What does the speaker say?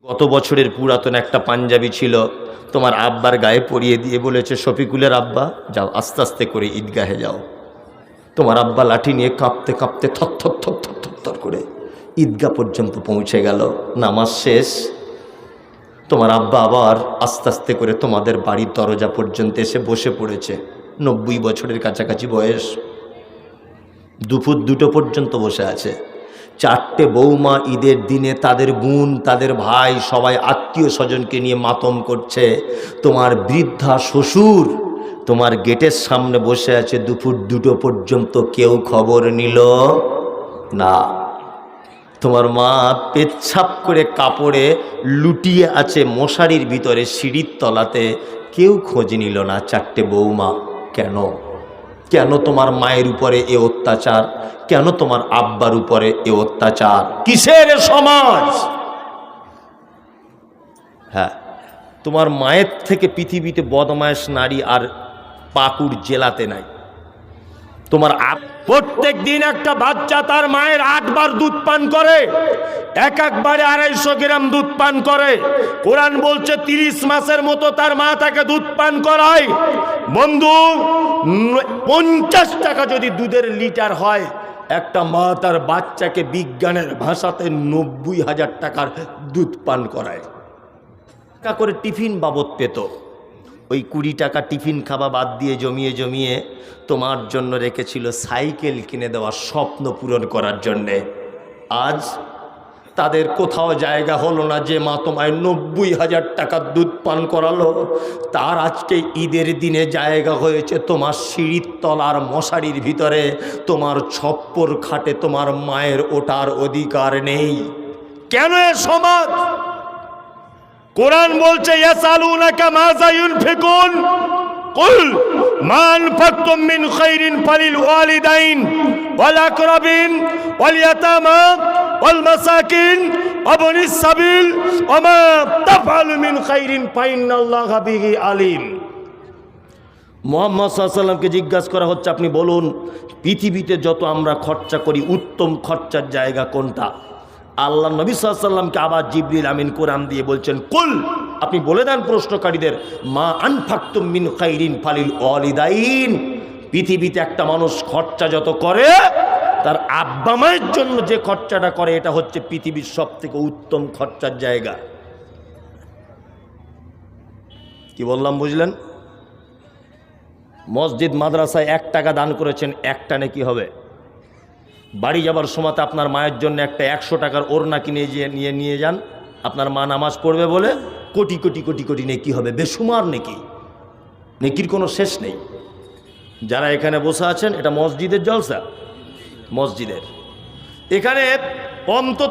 গত বছরের পুরাতন একটা পাঞ্জাবি ছিল, তোমার আব্বার গায়ে পরিয়ে দিয়ে বলেছে, শফিকুলের আব্বা যাও আস্তে আস্তে করে ঈদগাহে যাও। তোমার আব্বা লাঠি নিয়ে কাঁপতে কাঁপতে থর থর করে ঈদগাহ পর্যন্ত পৌঁছে গেল। নামাজ শেষ, তোমার আব্বা আবার আস্তে আস্তে করে তোমাদের বাড়ির দরজা পর্যন্ত এসে বসে পড়েছে। 90 বছরের কাছাকাছি বয়স, দুপুর 2টো পর্যন্ত বসে আছে। 4টে বৌমা ঈদের দিনে তাদের বোন, তাদের ভাই, সবাই আত্মীয় স্বজনকে নিয়ে মাতম করছে। তোমার বৃদ্ধা শ্বশুর তোমার গেটের সামনে বসে আছে, দুপুর 2টো পর্যন্ত কেউ খবর নিল না। তোমার মা পেচ্ছাপ করে কাপড়ে লুটিয়ে আছে মশারির ভিতরে সিঁড়ির তলাতে, কেউ খোঁজ নিল না। 4টে বৌমা। কেন? কেন তোমার মায়ের উপরে এ অত্যাচার? কেন তোমার আব্বার উপরে এ অত্যাচার? কিসের সমাজ? হ্যাঁ, তোমার মায়ের থেকে পৃথিবীতে বদমায়েশ নারী আর পাকুড় জেলাতে নাই। তোমার প্রত্যেক দিন একটা বাচ্চা তার মায়ের 8 বার দুধ পান করে, এক একবারে 250 গ্রাম দুধ পান করে। কোরআন বলছে 30 মাসের মতো তার মা তাকে দুধ পান করায়। বন্ধু, 50 টাকা যদি দুধের লিটার হয়, একটা মা তার বাচ্চাকে বিজ্ঞানের ভাষাতে 90,000 টাকার দুধ পান করায়। টাকা করে টিফিন বাবদ পেত। ওই 20 টাকা টিফিন খাওয়া বাদ দিয়ে জমিয়ে জমিয়ে তোমার জন্য রেখেছিল সাইকেল কিনে দেওয়ার স্বপ্ন পূরণ করার জন্যে। আজ তাদের কোথাও জায়গা হলো না যে মা তোমায় 90,000 টাকার দুধ পান করালো, তার আজকে ঈদের দিনে জায়গা হয়েছে তোমার সিঁড়ির তলার মশারির ভিতরে। তোমার ছপ্পর খাটে তোমার মায়ের ওঠার অধিকার নেই। কেন এ সমাজ? কোরআন বলছে ইয়াসালুনাকা মাযা ইউনফিকুন কুল মা আনফাকতুম মিন খাইরিন ফালিল ওয়ালিদাইন ওয়াল আকরাবিন ওয়াল ইয়াতামা ওয়াল মাসাকিন ওয়া বনিস সাবিল ওয়া মা তাফআলু মিন খাইরিন ফাইন্নাল্লাহা বিহি আলিম। মুহাম্মদ সাল্লাল্লাহু আলাইহি ওয়াসাল্লামকে জিজ্ঞাসা করা হচ্ছে, আপনি বলুন পৃথিবীতে যত আমরা খরচা করি উত্তম খরচার জায়গা কোনটা? আল্লাহ নবী সাল্লাল্লাহু আলাইহি ওয়াসাল্লামকে আবার জিবরিল আমিন কোরআন দিয়ে বলছেন, কুল, আপনি বলে দেন প্রশ্নকারীদের, মা আনফাকতুম মিন খাইরিন ফালিল ওয়ালিদাইন। পৃথিবীতে একটা মানুষ খরচা যত করে, তার আব্বা মায়ের জন্য যে খরচাটা করে, এটা হচ্ছে পৃথিবীর সবথেকে উত্তম খরচার জায়গা। কি বললাম বুঝলেন? মসজিদ মাদ্রাসায় 1 টাকা দান করেছেন, 1 টানে কি হবে? বাড়ি যাবার সময় আপনার মায়ের জন্য একটা 100 টাকার ওড়না কিনে নিয়ে যান, আপনার মা নামাজ পড়বে বলে, কোটি কোটি কোটি কোটি নেকি হবে, বেসুমার নেকি, নেকির কোনো শেষ নেই। যারা এখানে বসে আছেন, এটা মসজিদের জলসা, মসজিদের। এখানে অন্তত